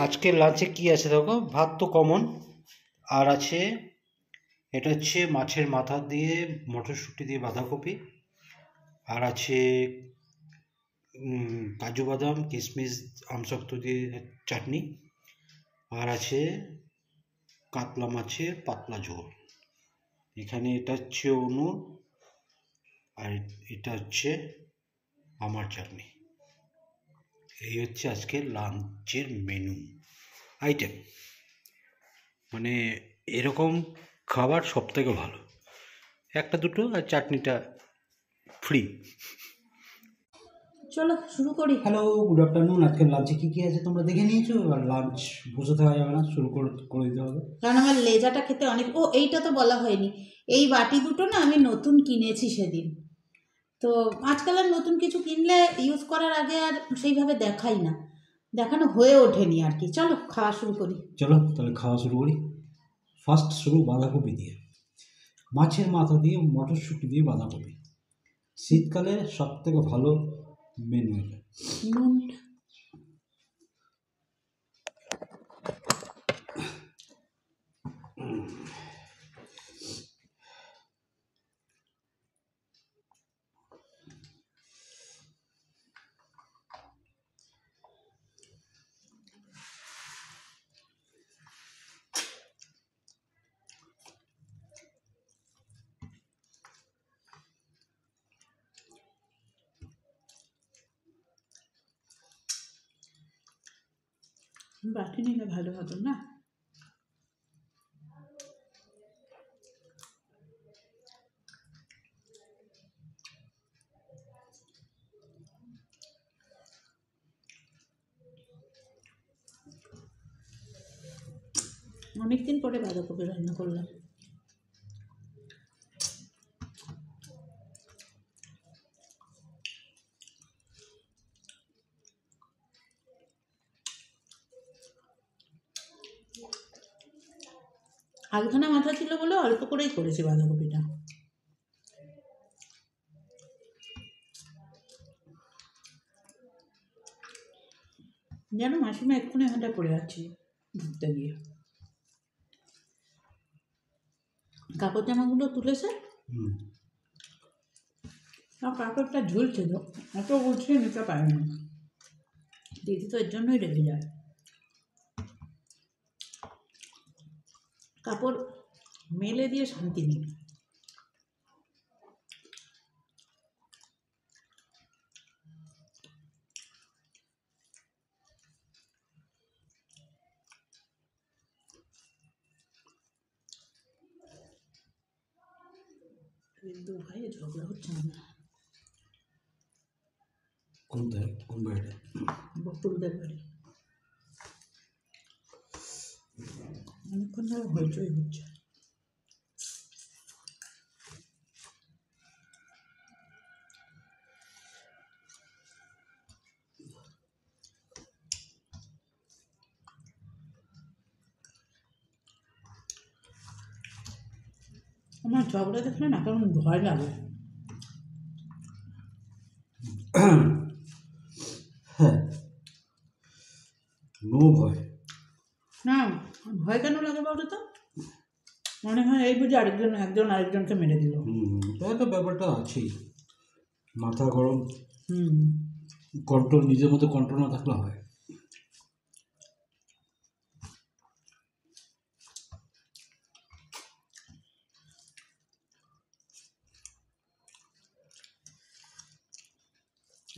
আজকে লাঞ্চে কি আছে দেখো, ভাত তো কমন, আর আছে এটা হচ্ছে মাছের মাথা দিয়ে মটরশুঁটি দিয়ে বাঁধাকপি, আর আছে কাজু বাদাম কিশমিশ আমসত্ত্ব দিয়ে চাটনি, আর আছে কাতলা মাছের পাতলা ঝোল। এখানে এটা হচ্ছে অনু, আর এটা হচ্ছে আমার চাটনি। এই হচ্ছে আজকে লাঞ্চের মেনু আইটেম। মানে এরকম খাবার সব থেকে ভালো, একটা দুটো আর চাটনিটা ফ্রি। চলো শুরু করি। Hello, good afternoon. আজকের লাঞ্চে কী কী আছে তোমরা দেখে নিয়েছো, এবার লাঞ্চ বসে থাকা যাবে না, শুরু করে দিতে হবে। কারণ আমার লেজাটা খেতে অনেক, এইটা তো বলা হয়নি, এই বাটি দুটো না আমি নতুন কিনেছি সেদিন। তো আজকাল আর নতুন কিছু কিনলে ইউজ করার আগে আর সেইভাবে দেখাই না, দেখানো হয়ে ওঠেনি আর কি। চলো খাওয়া শুরু করি। চলো তাহলে খাওয়া শুরু করি। ফার্স্ট শুরু বাঁধাকপি দিয়ে, মাছের মাথা দিয়ে মটরশুঁটি দিয়ে বাঁধাকপি। শীতকালে সব থেকে ভালো মেনু এটা। নুন বাটি নিলে ভালো হতো না? অনেকদিন পরে বাঁধাকপি রান্না করলাম। আলখানা মাথা ছিল বলে অল্প করেই করেছি বাঁধাকপিটা। যেন মাসিমা এক্ষুনি এখানটা পড়ে যাচ্ছি ঘুরতে গিয়ে। কাপড় জামাগুলো তুলেছে, আর কাপড়টা ঝুলছিল, এত গুছিয়ে নিতে পারেনি। দিদি তো এর জন্যই রেগে যায়। কাপড় মেলে দিয়ে শান্তি নেই। দু ভাইয়ে ঝগড়া হচ্ছে না। কোন বাড়িটা? বকুলদের বাড়ি। অনেকক্ষণ ধরে হইচই হচ্ছে। আমার ঝগড়া দেখলে না কেমন ভয় লাগে। হ্যাঁ, নো ভয়। না, ভয় কেন লাগে বলো তো? মনে হয় এই বুঝে একজন আরেকজনকে মেরে দিল। তাহলে তো ব্যাপারটা আছেই, মাথা গরম, হুম। কন্ট্রোল, নিজের মধ্যে কন্ট্রোল না থাকলে হয়।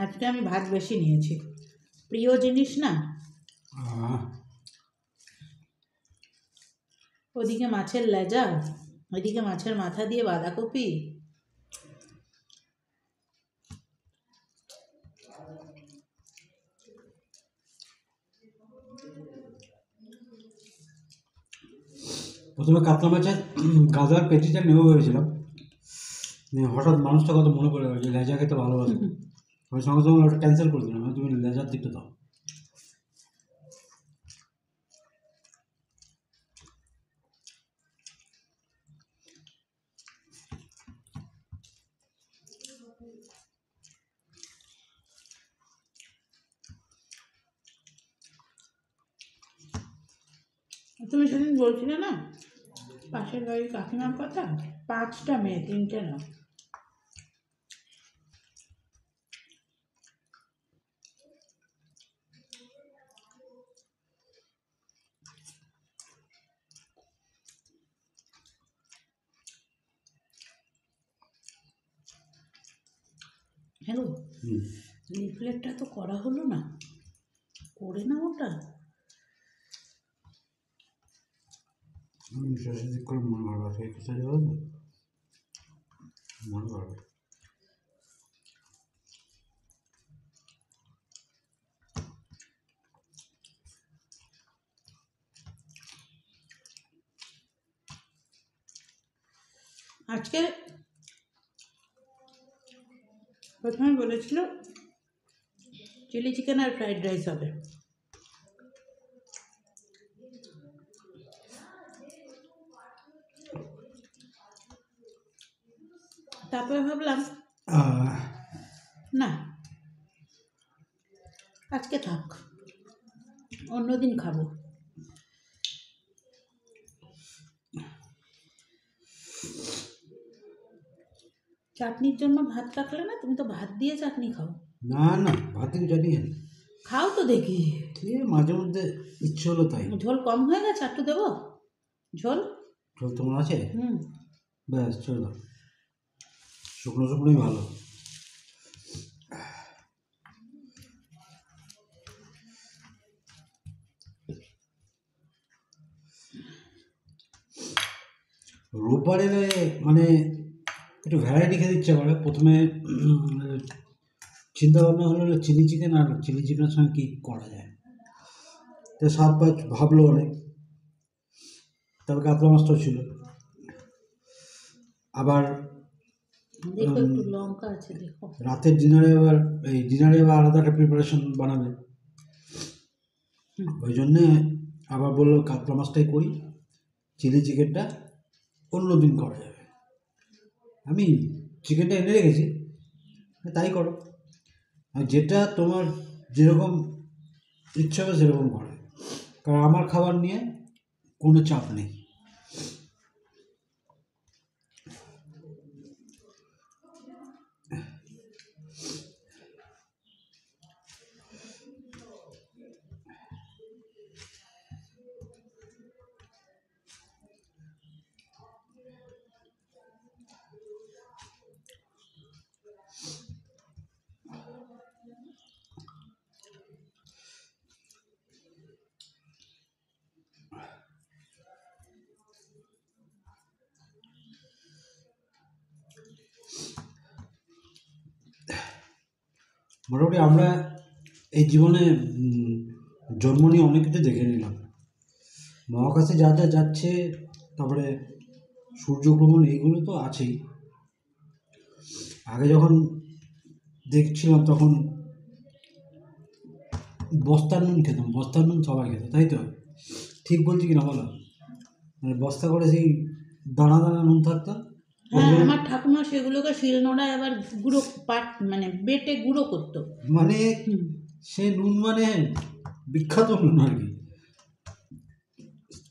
আজকে আমি ভাত বেশি নিয়েছি, প্রিয় জিনিস না। ওদিকে মাছের লেজা, ওইদিকে মাছের মাথা দিয়ে বাঁধাকপি। প্রথমে কাতলা মাছের গাদার পেটিটা নেবো ভেবেছিলাম, হঠাৎ মানুষটা কত মনে পড়ে গেল যে লেজা খেতে ভালোবাসে। ওই সঙ্গে সঙ্গে ওটা ক্যান্সেল করে দিলাম, তুমি লেজার দিকটা দাও। তুমি সেদিন বলছিলে না পাশের বাড়ির কাকিমার কথা, 5টা মেয়ে, 3টে না। হ্যালো, হুম। লিফলেটটা তো করা হলো না, করে না ওটা। শেষের দিক করে মনে করবে সেই কোথায় যাবো তো মনে করবে। আজকে প্রথমে বলেছিল চিলি চিকেন আর ফ্রাইড রাইস হবে, তারপরে ভাবলাম না আজকে থাক, অন্যদিন খাবো। চাটনির জন্য ভাত রাখলে না, তুমি তো ভাত দিয়ে চাটনি খাও। না না, ভাত থেকে চাটনি খাই না। খাও তো দেখি। খেয়ে মাঝে মধ্যে ইচ্ছে হলো তাই। ঝোল কম হয়ে গেছে, একটু দেবো ঝোল? ঝোল তোমার আছে? হুম। ব্যাস চলো, শুকনো শুকনোই ভালো। রোববারে মানে একটু ভ্যারাইটি খেতে ইচ্ছা করে। প্রথমে চিন্তা ভাবনা হলো চিলি চিকেন, আর চিলি চিকেনের সঙ্গে কী করা যায়। তো সাত পাঁচ ভাবলো অনেক, তবে কাতলা মাছটাও ছিল। আবার দেখো একটু লঙ্কা আছে দেখো। রাতের ডিনারে আবার আলাদা একটা প্রিপারেশন বানাবে, ওই জন্যে আবার বললো কাতলা মাছটাই করি, চিলি চিকেনটা অন্য দিন করা যাবে। আমি চিকেনটা এনে রেখেছি, তাই করো, আর যেটা তোমার যেরকম ইচ্ছা হবে সেরকম করে, কারণ আমার খাবার নিয়ে কোনো চাপ নেই। মোটামুটি আমরা এই জীবনে জন্ম নিয়ে অনেক কিছু দেখে নিলাম। মহাকাশে যা যা যাচ্ছে, তারপরে সূর্যগ্রহণ, এইগুলো তো আছেই। আগে যখন দেখছিলাম তখন বস্তার নুন খেতাম, বস্তার নুন সবাই খেত, তাই তো? ঠিক বলছি কিনা বলো? মানে বস্তা করে সেই দানা দানা নুন থাকতো। হ্যাঁ, আমার ঠাকুমা সেগুলোকে শিলনোড়ায় আবার গুঁড়ো মানে বেটে গুঁড়ো করতো। মানে সে নুন মানে বিখ্যাত নুন আর কি।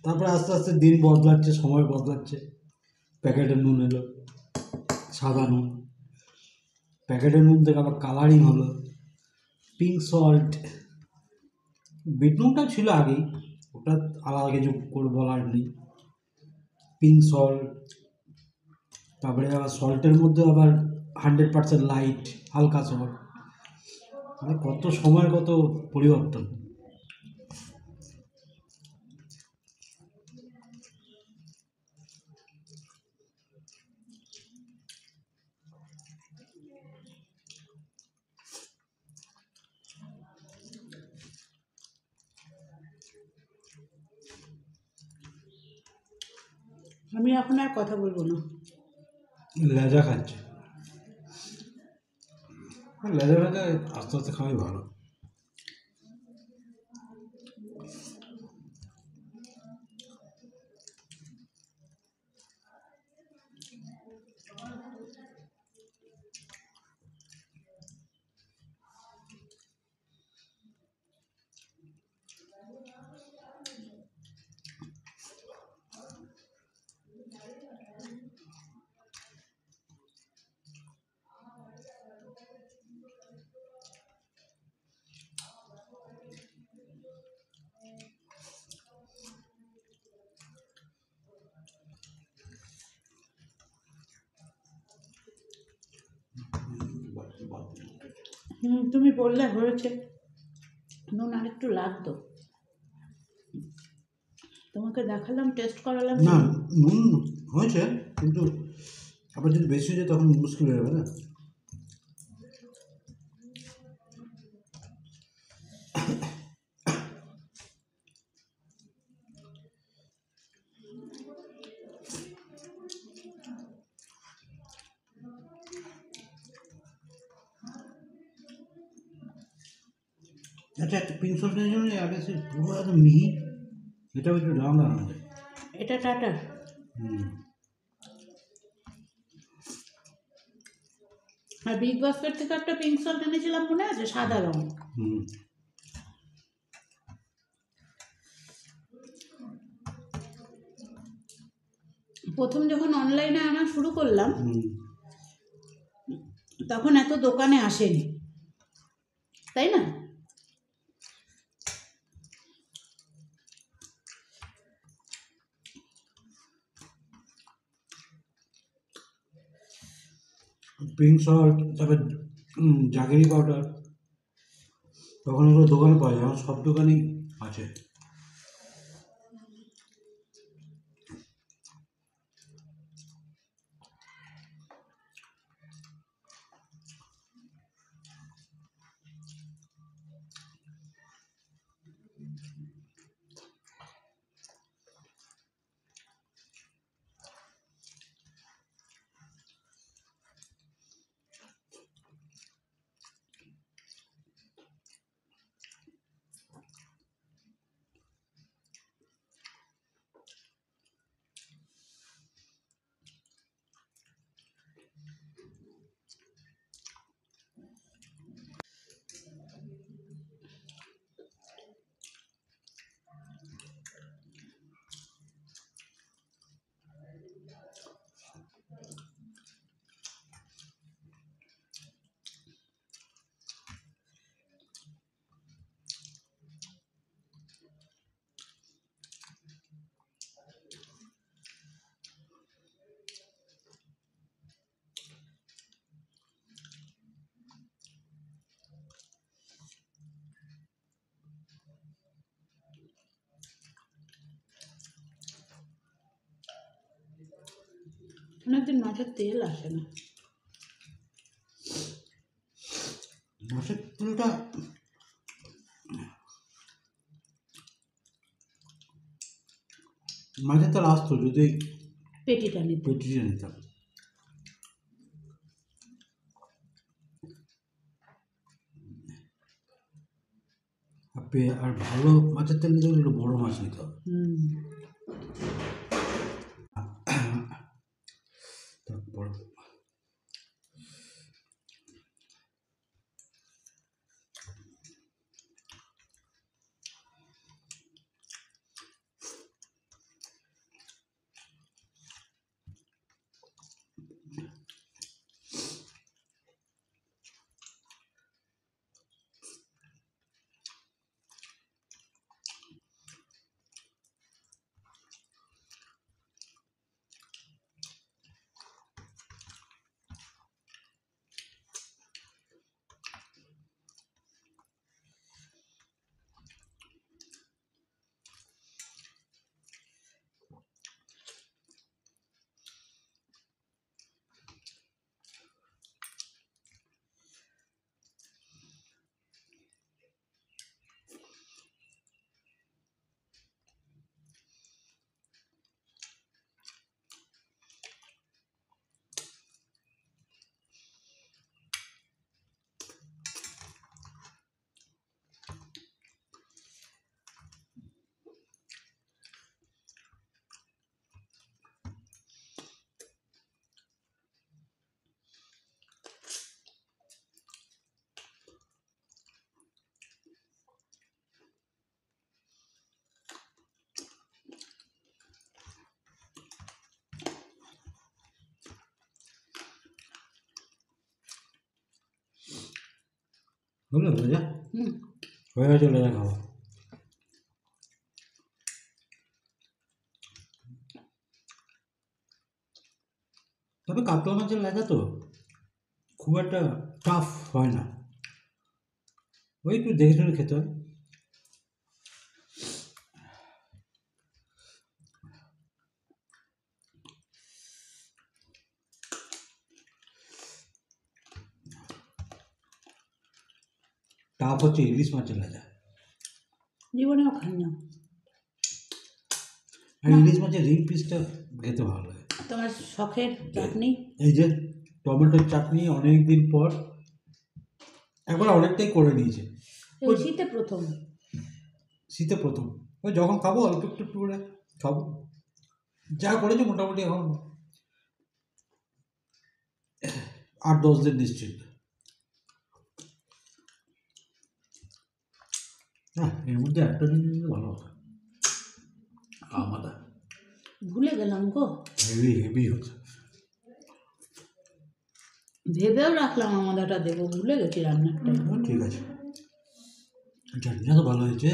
তারপরে আস্তে আস্তে দিন বদলাচ্ছে, সময় বদলাচ্ছে, প্যাকেটের নুন এলো, সাদা নুন, প্যাকেটের নুন থেকে আবার কালারিং হলো, পিঙ্ক সল্ট। বিট নুনটা ছিল আগেই, ওটা আলাদা কিছু করে বলার নেই। পিঙ্ক সল্ট, তারপরে আবার সল্টের মধ্যে আবার 100% লাইট, হালকা সল্ট। মানে কত সময়ের কত পরিবর্তন। আমি এখন আর কথা বলবো না। লেজা খাচ্ছে, লেজা ভেজা আস্তে আস্তে খাওয়াই ভালো। তুমি বললে হয়েছে, নুন আরেকটু লাগতো, তোমাকে দেখালাম, টেস্ট করালাম। না, নুন হয়েছে, কিন্তু আবার যদি বেশি হয়ে যায় তখন মুশকিল হয়ে যাবে না। আচ্ছা, একটা পিঙ্ক সস নিয়ে যাবেন, আগে সে পুরো একদম মিহি, এটাও একটু দাম দাম আছে। এটা টাটার। হুম। আর বিগ বাস্কেট থেকে একটা পিঙ্ক সল্ট এনেছিলাম, মনে আছে, সাদা রঙ। হুম। প্রথম যখন অনলাইনে আনা শুরু করলাম হুম। তখন এত দোকানে আসেনি, তাই না? পিঙ্ক সল্ট, তারপর জাগেরি পাউডার, তখন এগুলো দোকানে পাওয়া যায়, এখন সব দোকানেই আছে। অনেকদিন মাছের তেল আসে না। মাছের তেলটা মাছের তেল আসতো যদি পেটিটা নিতে। পেটিটা নিতাম। আর ভালো মাছের তেল নিতে হলে একটু বড় মাছ নিতে হবে। তারপর বুঝলো লেজা হয়ে গেছে, লেজা খাওয়া। তবে কাতলা মাছের লেজা তো খুব একটা টাফ হয় না, ওই একটু দেখে শুনে খেতে হয়। টাফ হচ্ছে ইলিশ মাছের লেজা। জীবনেও খাই না। আর ইলিশ মাছের রিং পিসটা খেতে ভালো লাগে। তোমার শখের চাটনি? এই যে টমেটোর চাটনি অনেক দিন পর, একবার অনেকটাই করে নিয়েছে। এই শীতে প্রথম। শীতে প্রথম, ওই যখন খাবো অল্প একটু একটু করে খাবো, যা করেছে মোটামুটি এখন 8-10 দিন নিশ্চিত। হ্যাঁ, এর মধ্যে একটা জিনিস ভালো হতো, আমাদা। ভুলে গেলাম গো, হেভি হেভি হতো। ভেবেও রাখলাম আমাদাটা দেবো, ভুলে গেছি রান্নাটা। ঠিক আছে, চাটনিটা তো ভালো হয়েছে।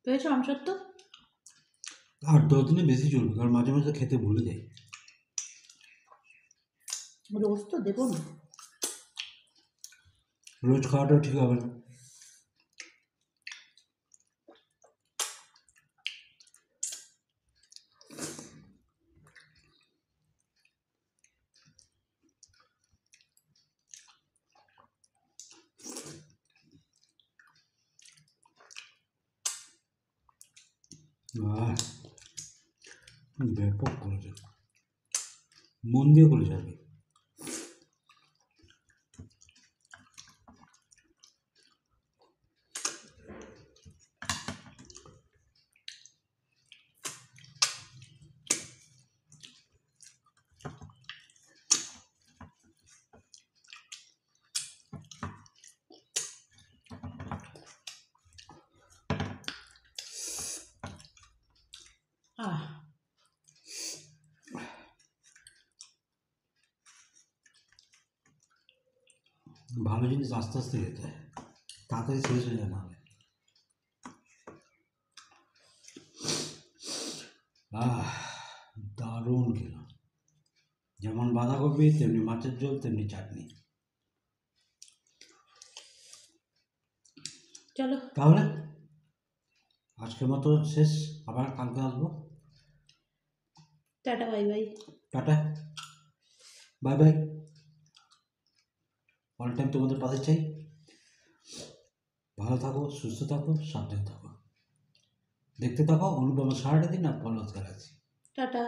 পেয়েছো আমসত্ব? 8-10 দিনে বেশি চলবে, কারণ মাঝে মাঝে খেতে ভুলে যাই। রোজ তো দেবো না। রোজ খাওয়াটাও ঠিক হবে না। আর ব্যাপক করেছে, মন দিয়ে করেছে আর কি। আহ, ভালো জিনিস আস্তে আস্তে খেতে হয়, তাড়াতাড়ি শেষ হয়ে যায় না হলে। দারুণ খেলাম, যেমন বাঁধাকপি তেমনি মাছের ঝোল তেমনি চাটনি। চলো তাহলে আজকের মতো শেষ, আবার কালকে আসবো। Tata, bye bye. Tata, bye bye. All time তোমাদের পাশে চাই। ভালো থাকো, সুস্থ থাকো, সাবধানে থাকো। দেখতে থাকো অনুপমা সারাটা দিন আর পলস গ্যালাক্সি। টাটা।